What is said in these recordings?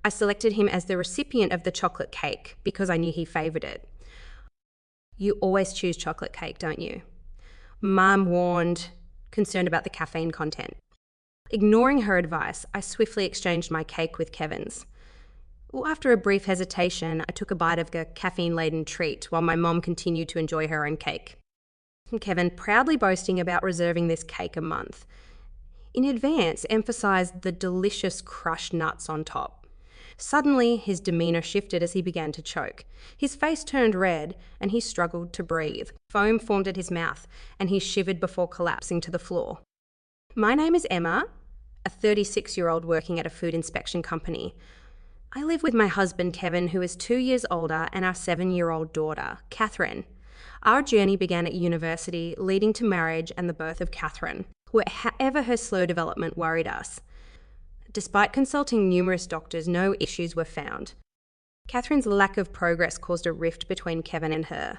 I selected him as the recipient of the chocolate cake because I knew he favoured it. You always choose chocolate cake, don't you? Mum warned, concerned about the caffeine content. Ignoring her advice, I swiftly exchanged my cake with Kevin's. Well, after a brief hesitation, I took a bite of the caffeine-laden treat while my mom continued to enjoy her own cake. And Kevin, proudly boasting about reserving this cake a month, in advance emphasised the delicious crushed nuts on top. Suddenly, his demeanour shifted as he began to choke. His face turned red and he struggled to breathe. Foam formed at his mouth and he shivered before collapsing to the floor. My name is Emma, a 36-year-old working at a food inspection company. I live with my husband, Kevin, who is 2 years older, and our 7-year-old daughter, Catherine. Our journey began at university, leading to marriage and the birth of Catherine, however her slow development worried us. Despite consulting numerous doctors, no issues were found. Catherine's lack of progress caused a rift between Kevin and her.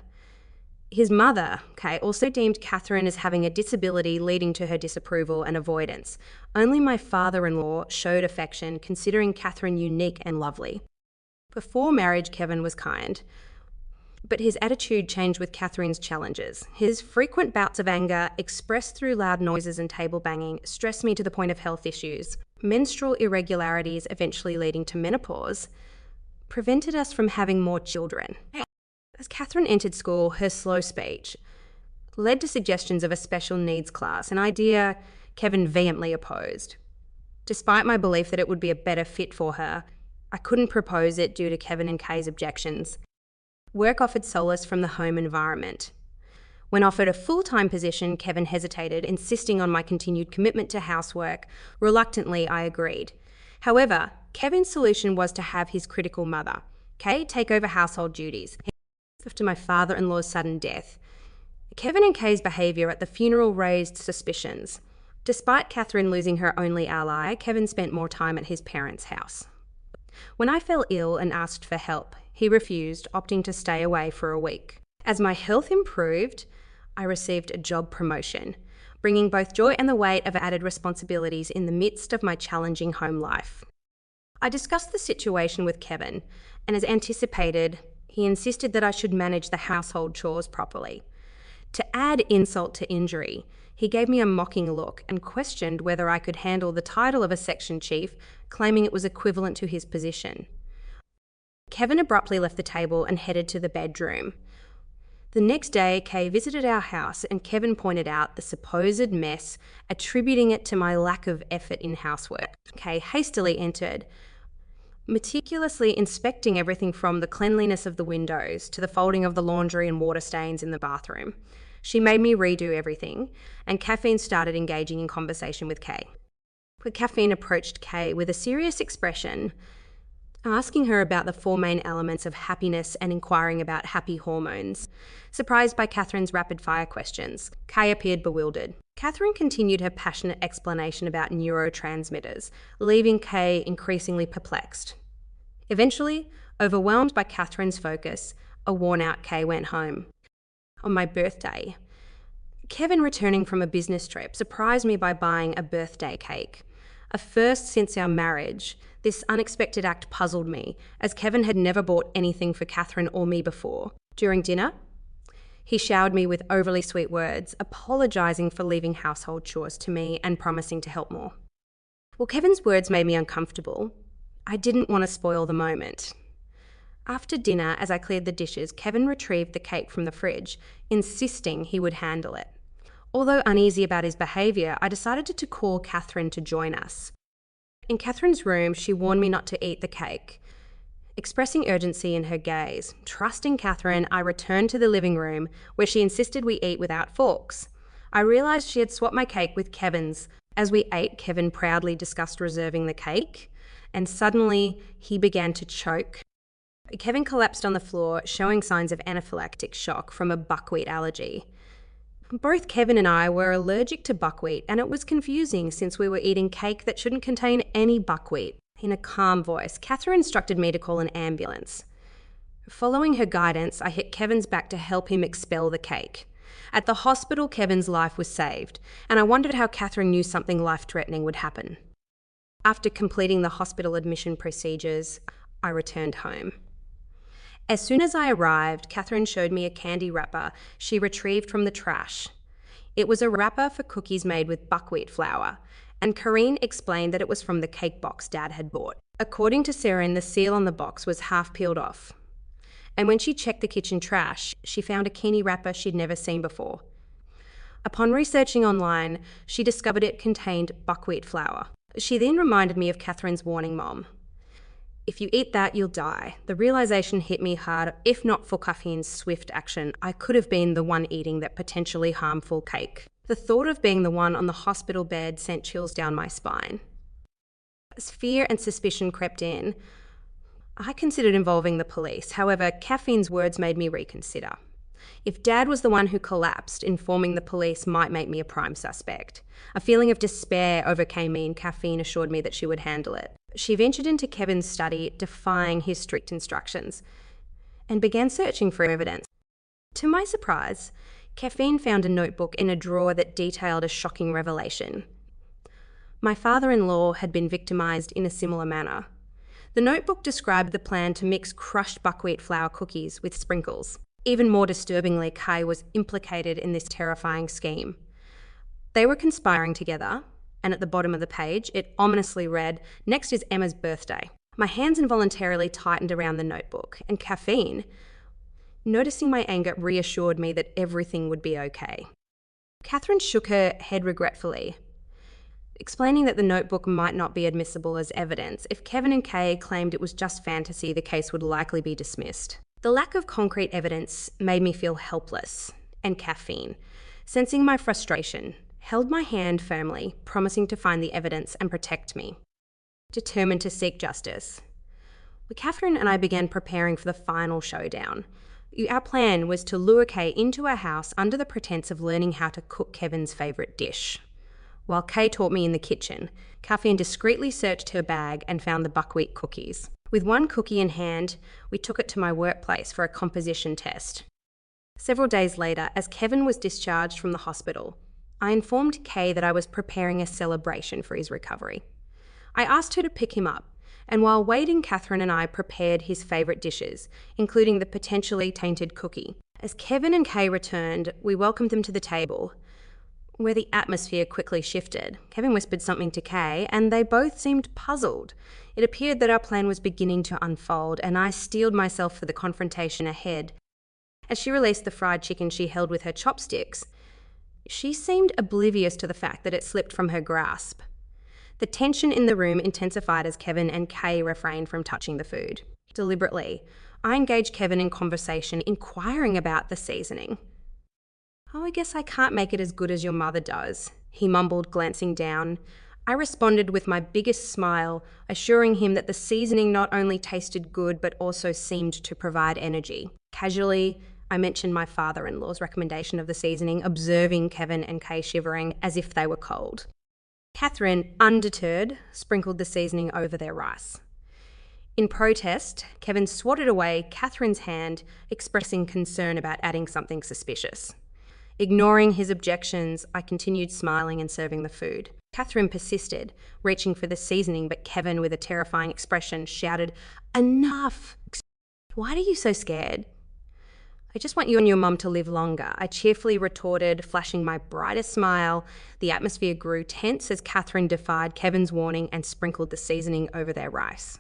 His mother, Kay, also deemed Catherine as having a disability, leading to her disapproval and avoidance. Only my father-in-law showed affection, considering Catherine unique and lovely. Before marriage, Kevin was kind, but his attitude changed with Catherine's challenges. His frequent bouts of anger, expressed through loud noises and table banging, stressed me to the point of health issues. Menstrual irregularities, eventually leading to menopause, prevented us from having more children. As Catherine entered school, her slow speech led to suggestions of a special needs class, an idea Kevin vehemently opposed. Despite my belief that it would be a better fit for her, I couldn't propose it due to Kevin and Kay's objections. Work offered solace from the home environment. When offered a full-time position, Kevin hesitated, insisting on my continued commitment to housework. Reluctantly, I agreed. However, Kevin's solution was to have his critical mother, Kay, take over household duties. After my father-in-law's sudden death, Kevin and Kay's behaviour at the funeral raised suspicions. Despite Catherine losing her only ally, Kevin spent more time at his parents' house. When I fell ill and asked for help, he refused, opting to stay away for a week. As my health improved, I received a job promotion, bringing both joy and the weight of added responsibilities in the midst of my challenging home life. I discussed the situation with Kevin, and as anticipated, he insisted that I should manage the household chores properly. To add insult to injury, he gave me a mocking look and questioned whether I could handle the title of a section chief, claiming it was equivalent to his position. Kevin abruptly left the table and headed to the bedroom. The next day, Kay visited our house and Kevin pointed out the supposed mess, attributing it to my lack of effort in housework. Kay hastily entered, meticulously inspecting everything from the cleanliness of the windows to the folding of the laundry and water stains in the bathroom. She made me redo everything, and Caffeine started engaging in conversation with Kay. Caffeine approached Kay with a serious expression, asking her about the 4 main elements of happiness and inquiring about happy hormones. Surprised by Catherine's rapid-fire questions, Kay appeared bewildered. Catherine continued her passionate explanation about neurotransmitters, leaving Kay increasingly perplexed. Eventually, overwhelmed by Catherine's focus, a worn-out Kay went home. On my birthday, Kevin, returning from a business trip, surprised me by buying a birthday cake. A first since our marriage, this unexpected act puzzled me, as Kevin had never bought anything for Catherine or me before. During dinner, he showered me with overly sweet words, apologising for leaving household chores to me and promising to help more. Well, Kevin's words made me uncomfortable. I didn't want to spoil the moment. After dinner, as I cleared the dishes, Kevin retrieved the cake from the fridge, insisting he would handle it. Although uneasy about his behaviour, I decided to call Catherine to join us. In Catherine's room, she warned me not to eat the cake, expressing urgency in her gaze. Trusting Catherine, I returned to the living room, where she insisted we eat without forks. I realised she had swapped my cake with Kevin's. As we ate, Kevin proudly discussed reserving the cake, and suddenly he began to choke. Kevin collapsed on the floor, showing signs of anaphylactic shock from a buckwheat allergy. Both Kevin and I were allergic to buckwheat, and it was confusing since we were eating cake that shouldn't contain any buckwheat. In a calm voice, Catherine instructed me to call an ambulance. Following her guidance, I hit Kevin's back to help him expel the cake. At the hospital, Kevin's life was saved, and I wondered how Catherine knew something life-threatening would happen. After completing the hospital admission procedures, I returned home. As soon as I arrived, Catherine showed me a candy wrapper she retrieved from the trash. It was a wrapper for cookies made with buckwheat flour, and Corrine explained that it was from the cake box Dad had bought. According to Seren, the seal on the box was half peeled off. And when she checked the kitchen trash, she found a candy wrapper she'd never seen before. Upon researching online, she discovered it contained buckwheat flour. She then reminded me of Catherine's warning mom. If you eat that, you'll die. The realization hit me hard. If not for caffeine's swift action, I could have been the one eating that potentially harmful cake. The thought of being the one on the hospital bed sent chills down my spine. As fear and suspicion crept in, I considered involving the police. However, caffeine's words made me reconsider. If Dad was the one who collapsed, informing the police might make me a prime suspect. A feeling of despair overcame me, and Caffeine assured me that she would handle it. She ventured into Kevin's study, defying his strict instructions, and began searching for evidence. To my surprise, Caffeine found a notebook in a drawer that detailed a shocking revelation. My father-in-law had been victimised in a similar manner. The notebook described the plan to mix crushed buckwheat flour cookies with sprinkles. Even more disturbingly, Kay was implicated in this terrifying scheme. They were conspiring together, and at the bottom of the page, it ominously read, "Next is Emma's birthday." My hands involuntarily tightened around the notebook, and Caffeine, noticing my anger, reassured me that everything would be okay. Catherine shook her head regretfully, explaining that the notebook might not be admissible as evidence. If Kevin and Kay claimed it was just fantasy, the case would likely be dismissed. The lack of concrete evidence made me feel helpless, and Caffeine, sensing my frustration, held my hand firmly, promising to find the evidence and protect me. Determined to seek justice, Catherine and I began preparing for the final showdown. Our plan was to lure Kay into our house under the pretense of learning how to cook Kevin's favourite dish. While Kay taught me in the kitchen, Caffeine discreetly searched her bag and found the buckwheat cookies. With one cookie in hand, we took it to my workplace for a composition test. Several days later, as Kevin was discharged from the hospital, I informed Kay that I was preparing a celebration for his recovery. I asked her to pick him up, and while waiting, Catherine and I prepared his favourite dishes, including the potentially tainted cookie. As Kevin and Kay returned, we welcomed them to the table, where the atmosphere quickly shifted. Kevin whispered something to Kay, and they both seemed puzzled. It appeared that our plan was beginning to unfold, and I steeled myself for the confrontation ahead. As she released the fried chicken she held with her chopsticks, she seemed oblivious to the fact that it slipped from her grasp. The tension in the room intensified as Kevin and Kay refrained from touching the food. Deliberately, I engaged Kevin in conversation, inquiring about the seasoning. "Oh, I guess I can't make it as good as your mother does," he mumbled, glancing down. I responded with my biggest smile, assuring him that the seasoning not only tasted good but also seemed to provide energy. Casually, I mentioned my father-in-law's recommendation of the seasoning, observing Kevin and Kay shivering as if they were cold. Catherine, undeterred, sprinkled the seasoning over their rice. In protest, Kevin swatted away Catherine's hand, expressing concern about adding something suspicious. Ignoring his objections, I continued smiling and serving the food. Catherine persisted, reaching for the seasoning, but Kevin, with a terrifying expression, shouted, "Enough! Why are you so scared?" "I just want you and your mum to live longer," I cheerfully retorted, flashing my brightest smile. The atmosphere grew tense as Catherine defied Kevin's warning and sprinkled the seasoning over their rice.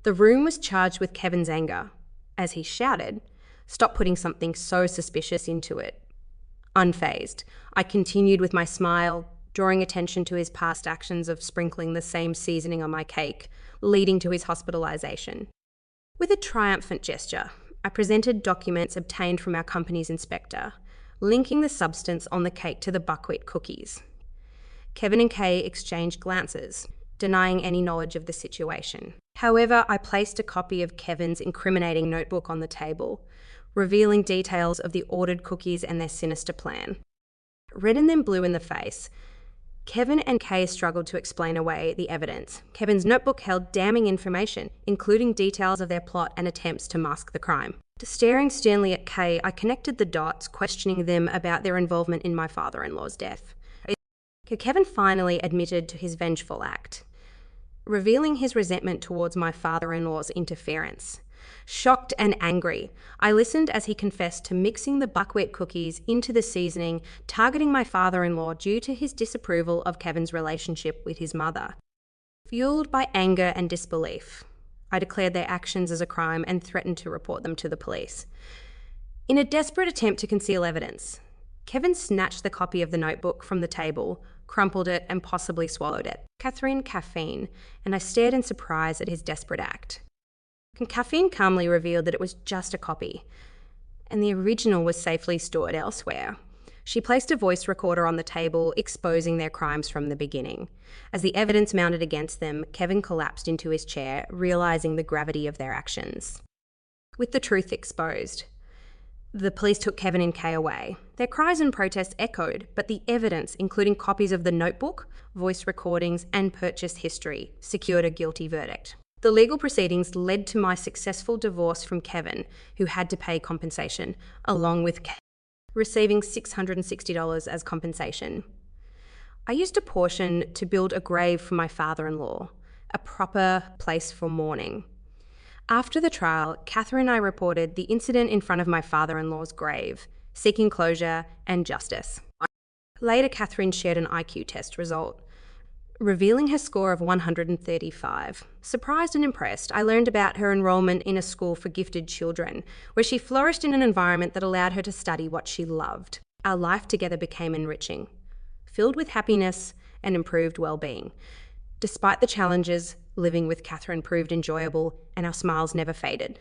The room was charged with Kevin's anger, as he shouted, "Stop putting something so suspicious into it." Unfazed, I continued with my smile, drawing attention to his past actions of sprinkling the same seasoning on my cake, leading to his hospitalisation. With a triumphant gesture, I presented documents obtained from our company's inspector, linking the substance on the cake to the buckwheat cookies. Kevin and Kay exchanged glances, denying any knowledge of the situation. However, I placed a copy of Kevin's incriminating notebook on the table, revealing details of the ordered cookies and their sinister plan. Red and then blue in the face, Kevin and Kay struggled to explain away the evidence. Kevin's notebook held damning information, including details of their plot and attempts to mask the crime. Staring sternly at Kay, I connected the dots, questioning them about their involvement in my father-in-law's death. Kevin finally admitted to his vengeful act. revealing his resentment towards my father-in-law's interference. Shocked and angry, I listened as he confessed to mixing the buckwheat cookies into the seasoning, targeting my father-in-law due to his disapproval of Kevin's relationship with his mother. Fueled by anger and disbelief, I declared their actions as a crime and threatened to report them to the police. In a desperate attempt to conceal evidence, Kevin snatched the copy of the notebook from the table, crumpled it, and possibly swallowed it. Catherine caffeine, and I stared in surprise at his desperate act. Caffeine calmly revealed that it was just a copy, and the original was safely stored elsewhere. She placed a voice recorder on the table, exposing their crimes from the beginning. As the evidence mounted against them, Kevin collapsed into his chair, realizing the gravity of their actions. With the truth exposed, the police took Kevin and Kay away. Their cries and protests echoed, but the evidence, including copies of the notebook, voice recordings, and purchase history, secured a guilty verdict. The legal proceedings led to my successful divorce from Kevin, who had to pay compensation, along with Kay receiving $660 as compensation. I used a portion to build a grave for my father-in-law, a proper place for mourning. After the trial, Catherine and I reported the incident in front of my father-in-law's grave, seeking closure and justice. Later, Catherine shared an IQ test result, revealing her score of 135. Surprised and impressed, I learned about her enrollment in a school for gifted children, where she flourished in an environment that allowed her to study what she loved. Our life together became enriching, filled with happiness and improved well-being. Despite the challenges, living with Catherine proved enjoyable, and our smiles never faded.